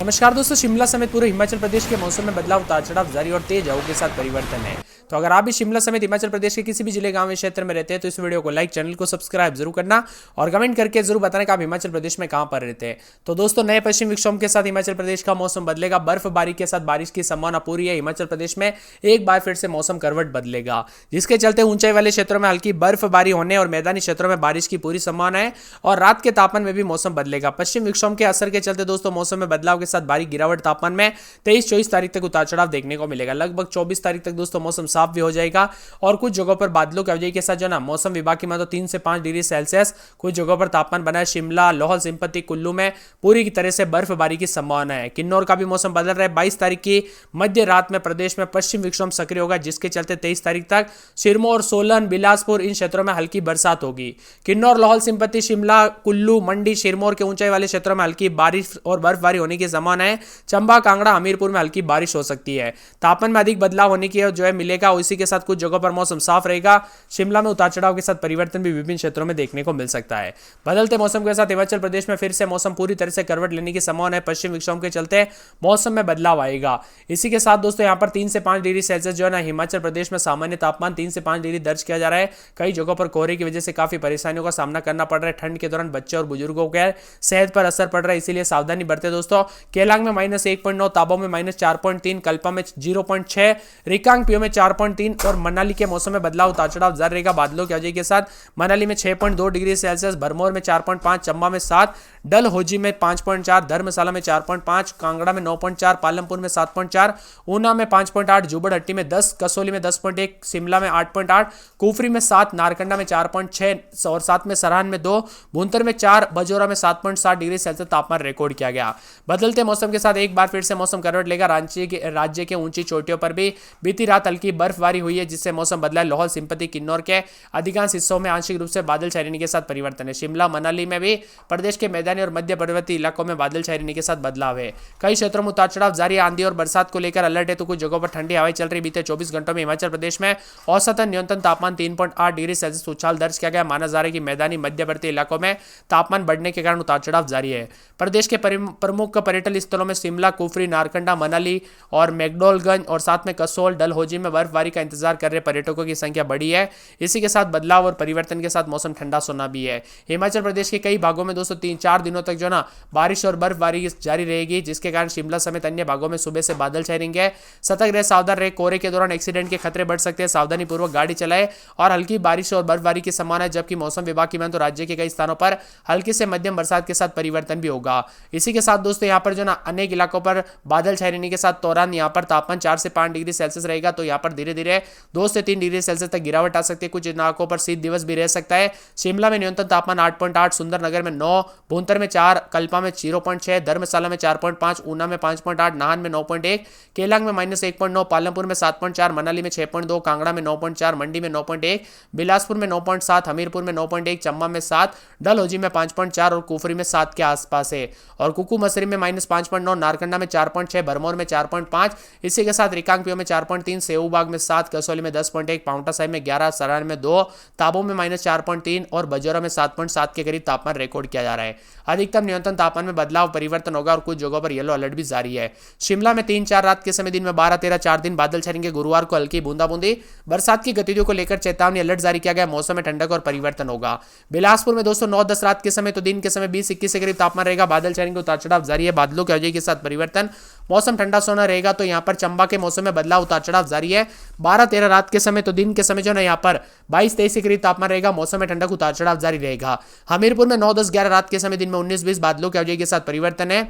नमस्कार दोस्तों, शिमला समेत पूरे हिमाचल प्रदेश के मौसम में बदलाव, उतार चढ़ाव जारी और तेज हवाओं के साथ परिवर्तन है। तो अगर आप भी शिमला समेत हिमाचल प्रदेश के किसी भी जिले, गांव या क्षेत्र में रहते हैं तो इस वीडियो को लाइक, चैनल को सब्सक्राइब जरूर करना और कमेंट करके जरूर बताना कि आप हिमाचल प्रदेश में कहां पर रहते हैं। तो दोस्तों, नए पश्चिम विक्षोभ के साथ हिमाचल प्रदेश का मौसम बदलेगा। बर्फबारी के साथ बारिश की संभावना पूरी है। हिमाचल प्रदेश में एक बार फिर से मौसम करवट बदलेगा, जिसके चलते ऊंचाई वाले क्षेत्रों में हल्की बर्फबारी होने और मैदानी क्षेत्रों में बारिश की पूरी संभावना है। और रात के तापमान में भी मौसम बदलेगा। पश्चिम विक्षोभ के असर के चलते दोस्तों मौसम में बदलाव के साथ भारी गिरावट, तापमान में 23-24 तारीख तक उतार चढ़ाव देखने को मिलेगा। लगभग 24 तारीख तक दोस्तों मौसम साफ भी हो जाएगा और कुछ जगहों पर बादलों की आवाजाही के साथ जो ना मौसम विभाग की मानो 3 से 5 डिग्री सेल्सियस कुछ जगहों पर तापमान बना है। शिमला, लाहौल स्पीति, कुल्लू में पूरी की तरह से बर्फबारी की संभावना है। किन्नौर का भी मौसम बदल रहा है। 22 तारीख की मध्य रात में प्रदेश में पश्चिम विक्षोभ सक्रिय होगा, जिसके चलते 23 तारीख तक सिरमौर, सोलन, बिलासपुर इन क्षेत्रों में हल्की बरसात होगी। किन्नौर, लाहौल स्पीति, शिमला, कुल्लू, मंडी, सिरमौर के ऊंचाई वाले क्षेत्रों में हल्की बारिश और बर्फबारी होने की संभावना है। चंबा, कांगड़ा, हमीरपुर में हल्की बारिश हो सकती है। तापमान में अधिक बदलाव होने की जो है मिलेगा। इसी के साथ कुछ जगहों पर मौसम साफ रहेगा। शिमला में उतार चढ़ाव के साथ परिवर्तन भी विभिन्न क्षेत्रों में देखने को मिल सकता है। बदलते मौसम के साथ हिमाचल प्रदेश में फिर से मौसम पूरी तरह से करवट लेने की संभावना है। पश्चिम विक्षोभ के चलते मौसम में बदलाव आएगा। इसी के साथ दोस्तों यहाँ पर 3 से 5 डिग्री सेल्सियस जो है ना हिमाचल प्रदेश में सामान्य तापमान 3 से 5 डिग्री दर्ज किया जा रहा है। कई जगहों पर कोहरे की वजह से काफी परेशानियों का सामना करना पड़ रहा है। ठंड के दौरान बच्चे और बुजुर्गों के सेहत पर असर पड़ रहा है, इसीलिए सावधानी बरते दोस्तों। केलांग में -1.9, ताबो में -4.3, कल्पा में 0.6, रिकांगपिओ में 4.3 और मनाली के मौसम में बदलाव, उतार चढ़ाव जारी रहेगा बादलों की वजह के साथ। मनाली में 6.2 डिग्री सेल्सियस, भरमौर में 4.5, चंबा में 7, डलहौजी में 5.4, धर्मशाला में 4.5, कांगड़ा में 9.4, पालमपुर में 7.4, ऊना में 5.8, जुबड़हट्टी में 10, कसौली में 10.1, शिमला में 8.8, कुफरी में 7, नारकंडा में 4.6 और साथ में सराहन में 2, भुंतर में 4, बजोरा में 7.7 डिग्री सेल्सियस तापमान रिकॉर्ड किया गया। बदलते मौसम के साथ एक बार फिर से मौसम करवट लेगा। राज्य के ऊंची चोटियों पर भी बीती रात हल्की बर्फबारी हुई है, जिससे मौसम बदला है। लाहौल स्पीति, किन्नौर के अधिकांश हिस्सों में आंशिक रूप से बादल छाए रहने के साथ परिवर्तन है। शिमला, मनाली में भी प्रदेश के मैदानी और मध्य पर्वतीय इलाकों में बादल छाए रहने के साथ बदलाव है। कई क्षेत्रों में उतार चढ़ाव जारी, आंधी और बरसात को लेकर अलर्ट है, तो कुछ जगहों पर ठंडी हवाएं चल रही। बीते 24 घंटों में हिमाचल प्रदेश में औसतन न्यूनतम तापमान 3.8 डिग्री सेल्सियस उछाल दर्ज किया गया। माना जा रहा है कि मैदानी मध्यवर्ती इलाकों में तापमान बढ़ने के कारण उतार चढ़ाव जारी है। प्रदेश के प्रमुख पर्यटन स्थलों में शिमला, कुफरी, नारकंडा, मनाली और मैकडॉलगंज और साथ में कसोल, डलहौजी में बर्फबारी का इंतजार कर रहे पर्यटकों की संख्या बढ़ी है। इसी के साथ बदलाव और परिवर्तन के साथ मौसम ठंडा सोना भी है। हिमाचल प्रदेश के कई भागों में दोस्तों 3-4 दिनों तक जो ना बारिश और बर्फबारी जारी रहेगी, जिसके कारण शिमला समेत अन्य भागों में सुबह से बादल छाए रहेंगे। सतर्क रहे, सावधान रहे। कोहरे के दौरान एक्सीडेंट के खतरे बढ़ सकते हैं। सावधानी पूर्वक गाड़ी चलाए और हल्की बारिश और बर्फबारी की संभावना है। जबकि मौसम विभाग की माने तो राज्य के कई स्थानों पर हल्की से मध्यम बरसात के साथ परिवर्तन भी होगा। इसी के साथ दोस्तों यहाँ पर जो ना अनेक इलाकों पर बादल छाए रहने के साथ दौरान यहाँ पर तापमान 4 से 5 डिग्री सेल्सियस रहेगा। तो यहाँ पर धीरे धीरे 2 से 3 डिग्री सेल्सियस तक गिरावट आ सकती है। कुछ इलाकों पर शीत दिवस भी रह सकता है। शिमला में न्यूनतम तापमान 8.8, सुंदरनगर में 9, भुंतर में 4, कल्पा में 0.6, धर्मशाला में 4.5, ऊना में 5.8, नाहन में 9.1, केलांग में -1.9, पालमपुर में 7.4, मनाली में 6.2, कांगड़ा में 9.4, मंडी में 9.1, बिलासपुर में 9.7, हमीरपुर में 9.1, चंबा में 7, डलहौजी में 5.4 और कुफरी में 7 के आसपास है। और कुकू मसरी में -5.9, नारकंडा में 4.6, भरमौर में 4.5, इसी के साथ रिकांगपिओ में 4.3, सेऊबाग में 7, कसौली में 10.1, पांवटा साहिब में 11, सराहन में 2, ताबो में -4.3 और बजोरा में 7.7 के करीब तापमान रिकॉर्ड किया जा रहा है। अधिकतम न्यूनतम तापमान में बदलाव परिवर्तन होगा और कुछ जगहों पर येलो अलर्ट भी जारी है। शिमला में 3-4 रात के समय दिन में 12-13, 4 दिन बादल छाएंगे। गुरुवार को हल्की बूंदाबूंदी बरसात की गतिविधियों को लेकर चेतावनी अलर्ट जारी किया गया। मौसम में ठंडक और परिवर्तन होगा। बिलासपुर में दोस्तों 9-10 रात के समय तो दिन के समय 20-21 के करीब तापमान रहेगा। बादल छाएंगे, उतार चढ़ाव जारी है। बादलों की वजह के साथ परिवर्तन, मौसम ठंडा सोना रहेगा। तो यहाँ पर चंबा के मौसम में बदलाव, उतार चढ़ाव जारी है। 12-13 रात के समय तो दिन के समय जो है यहाँ पर 22-23 के करीब तापमान रहेगा। मौसम में ठंडक, उतार चढ़ाव जारी रहेगा। हमीरपुर में 9-10-11 रात के समय दिन में 19-20 बादलों की वजह के साथ परिवर्तन है।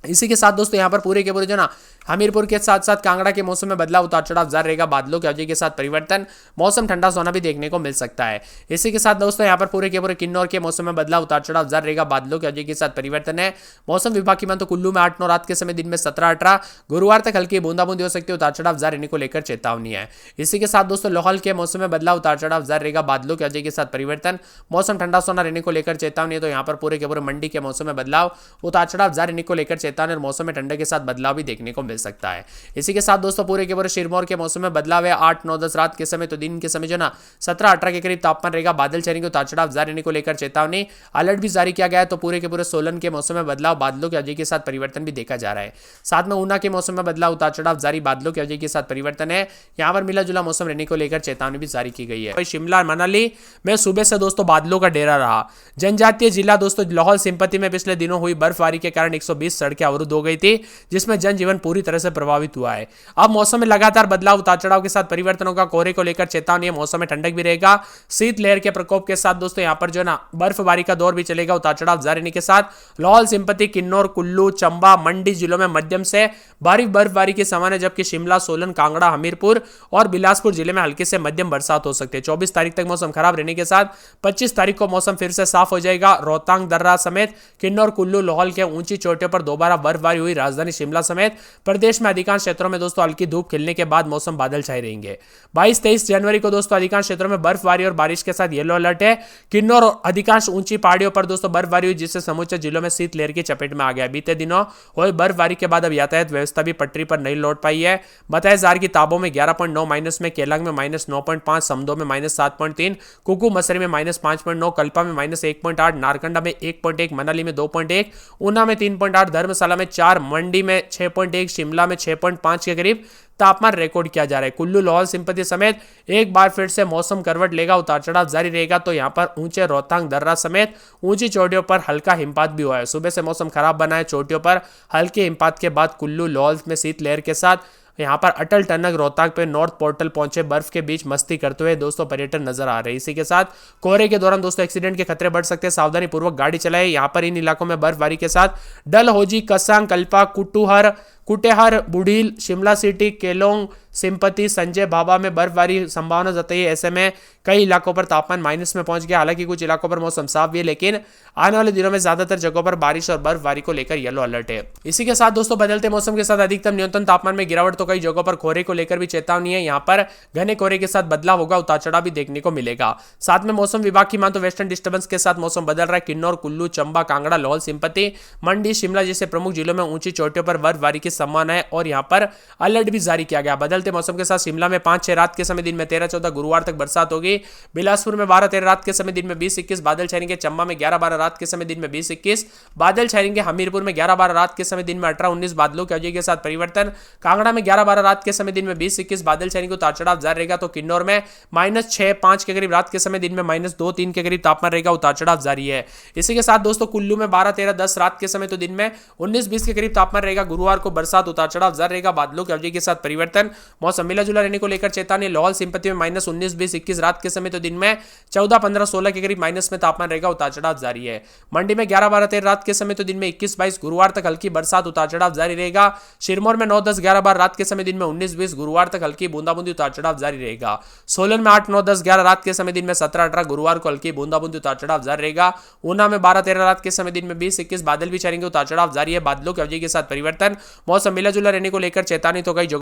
इसी के साथ दोस्तों यहाँ पर पूरे के पूरे जो ना हमीरपुर के साथ साथ कांगड़ा के मौसम में बदलाव, उतार चढ़ाव जारी रहेगा। बादलों की वजह के साथ परिवर्तन, मौसम ठंडा सोना भी देखने को मिल सकता है। इसी के साथ दोस्तों यहाँ पर पूरे के पूरे किन्नौर के मौसम में बदलाव, उतार चढ़ाव जारी रहेगा। बादलों की वजह के साथ परिवर्तन है। मौसम विभाग की मान तो कुल्लू में 8-9 रात के समय दिन में 17-18, गुरुवार तक हल्की बूंदाबूंदी हो सकती है। उतार चढ़ाव जारी रहने को लेकर चेतावनी है। इसी के साथ दोस्तों लाहौल के मौसम में बदलाव, उतार चढ़ाव जारी रहेगा। बादलों की वजह के साथ परिवर्तन, मौसम ठंडा सोना रहने को लेकर चेतावनी है। तो यहाँ पर पूरे के पूरे मंडी के मौसम में बदलाव, उतार चढ़ाव जारी रहने को लेकर चेतावनी और मौसम में ठंडक के साथ बदलाव भी देखने को मिल सकता है। इसी के साथ दोस्तों पूरे के पूरे सिरमौर के मौसम में बदलाव है 8, 9, 10 रात के समय, तो दिन के समय जो ना 17, 18 के करीब तापमान रहेगा। बादल छाएंगे, उतार चढ़ाव जारी रहने को लेकर चेतावनी, अलर्ट भी जारी किया गया है। तो पूरे के पूरे सोलन के मौसम में बदलाव, बादलों की अवधि के साथ परिवर्तन भी देखा जा रहा है। साथ में ऊना के मौसम में बदलाव, उतार चढ़ाव जारी, बादलों की अवधि के साथ परिवर्तन है। यहाँ पर मिला जुला मौसम रहने को लेकर चेतावनी भी जारी की गई है। शिमला मनाली में सुबह से दोस्तों बादलों का डेरा रहा। जनजातीय जिला दोस्तों लाहौल स्पीति में पिछले दिनों हुई बर्फबारी के कारण 120 सड़कें अवरुद्ध हो गई थी, जिसमें जनजीवन पूरी तरह से प्रभावित हुआ है। अब मौसम में लगातार बदलाव, उतार चढ़ाव के साथ परिवर्तनों का, कोहरे को लेकर चेतावनी है। मौसम में ठंडक भी रहेगा। शीतलहर के प्रकोप के साथ दोस्तों यहाँ पर जो ना बर्फबारी का दौर भी चलेगा। उतार चढ़ाव जारी रहने के साथ लाहौल स्पीति, किन्नौर, कुल्लू, चंबा, मंडी जिलों में मध्यम से भारी बर्फबारी की संभावना है, जबकि शिमला, सोलन, कांगड़ा, हमीरपुर और बिलासपुर जिले में हल्की से मध्यम बरसात हो सकती है। 24 तारीख तक मौसम खराब रहने के साथ 25 तारीख को मौसम फिर से साफ हो जाएगा। रोहतांग दर्रा समेत किन्नौर, कुल्लू, लाहौल के ऊंची चोटियों पर दोबारा बर्फबारी हुई। राजधानी शिमला समेत प्रदेश में अधिकांश क्षेत्रों में दोस्तों हल्की धूप खिलने के बाद मौसम बादल छाए रहेंगे। 22-23 जनवरी को दोस्तों अधिकांश क्षेत्रों में बर्फबारी और बारिश के साथ येलो अलर्ट है। किन्नौर और अधिकांश ऊंची पहाड़ियों पर दोस्तों बर्फबारी हुई, जिससे समूचे जिलों में शीतलहर की चपेट में आ गया। बीते दिनों हुई बर्फबारी के बाद अब यातायात व्यवस्था भी पटरी पर नहीं लौट पाई है। बताया जार की ताबों में 11.9 माइनस में, केलंग में -9.5, समदो में -7.3, कुकू मसरी में -5.9, कल्पा में -1.8, नारकंडा में 1.1, मनाली में 2.1, ऊना में 3.8, धर्मशाला में 4, मंडी में 6.1, शिमला में 6.5 के करीब तापमान रिकॉर्ड किया जा रहा है। कुल्लू, लाहौल स्पीति समेत एक बार फिर से मौसम करवट लेगा, उतार चढ़ाव जारी रहेगा। तो यहाँ पर ऊंचे रोहतांग दर्रा समेत ऊंची चोटियों पर हल्का हिमपात भी हुआ है। सुबह से मौसम खराब बना है। चोटियों पर हल्के हिमपात के बाद कुल्लू, लाहौल में शीतलहर के साथ यहाँ पर अटल टनक रोहतांग पे नॉर्थ पोर्टल पहुंचे बर्फ के बीच मस्ती करते हुए दोस्तों पर्यटन नजर आ रहे हैं। इसी के साथ कोहरे के दौरान दोस्तों एक्सीडेंट के खतरे बढ़ सकते हैं, सावधानी पूर्वक गाड़ी चलाएं। यहाँ पर इन इलाकों में बर्फबारी के साथ डलहौजी, कसांग, कल्पा, कुटेहर, बुढ़ील, शिमला सिटी, केलोंग, सिंपति, संजय भाभा में बर्फबारी संभावना जताई है। ऐसे में कई इलाकों पर तापमान माइनस में पहुंच गया। हालांकि कुछ इलाकों पर मौसम साफ भी है, लेकिन आने वाले दिनों में ज्यादातर जगहों पर बारिश और बर्फबारी को लेकर येलो अलर्ट है। इसी के साथ दोस्तों बदलते मौसम के साथ अधिकतम न्यूनतम तापमान में गिरावट, तो कई जगहों पर कोहरे को लेकर भी चेतावनी है। यहाँ पर घने कोहरे के साथ बदलाव होगा, उतार चढ़ाव भी देखने को मिलेगा। साथ में मौसम विभाग की मान तो वेस्टर्न डिस्टर्बेंस के साथ मौसम बदल रहा है। किन्नौर, कुल्लू, चंबा, कांगड़ा, लाहौल स्पीति, मंडी, शिमला जैसे प्रमुख जिलों में ऊंची चोटियों पर बर्फबारी की संभावना है और यहाँ पर अलर्ट भी जारी किया गया। बदलते मौसम के साथ शिमला में 5-6 रात के समय दिन में 13-14 गुरुवार तक बरसात होगी। बिलासपुर में 12-13 रात के समय दिन में 20-21 बादल छाएंगे। चंबा में 11-12 रात के समय दिन में 20-21 बादल छाएंगे। हमीरपुर में 11-12 रात के समय दिन में 18-19 बादलों की अवधि के साथ परिवर्तन। कांगड़ा में 11-12 रात के समय दिन में 20-21 बादल छाएंगे, उतार चढ़ाव जारी रहेगा। तो किन्नौर में -6-5 के करीब रात के समय दिन में -2-3 के करीब तापमान रहेगा, उतार चढ़ाव जारी है। इसी के साथ दोस्तों कुल्लू में 12-13-10 रात के समय तो दिन में 19-20 के करीब तापमान रहेगा। गुरुवार को बरसात, उतार चढ़ाव जारी रहेगा। बादलों की अवधि के साथ परिवर्तन, मौसम मिला जुला रहने को लेकर चेतावनी। लाहौल स्पीति में -19-20-21 रात के समय तो दिन में 14-15-16 के करीब माइनस में तापमान रहेगा, उतार चढ़ाव जारी है। मंडी में 11-12-13 रात के समय तो दिन में 21-22 गुरुवार तक हल्की बरसात, उतार चढ़ाव जारी रहेगा। सिरमौर में 9-10-11-12 रात के समय दिन में 19-20 गुरुवार तक हल्की बूंदाबूंदी, उतार चढ़ाव जारी रहेगा। सोलन में 8-9-10-11 रात के समय दिन में 17-18 गुरुवार को हल्की बूंदाबूंदी, उतार चढ़ाव जारी रहेगा। ऊना में 12-13 रात के समय दिन में 20-21 बादल भी छाएंगे, उतार चढ़ाव जारी है। बादलों की अवधि के साथ परिवर्तन, मौसम मिला जुला रहने को लेकर चेतावनी। तो कई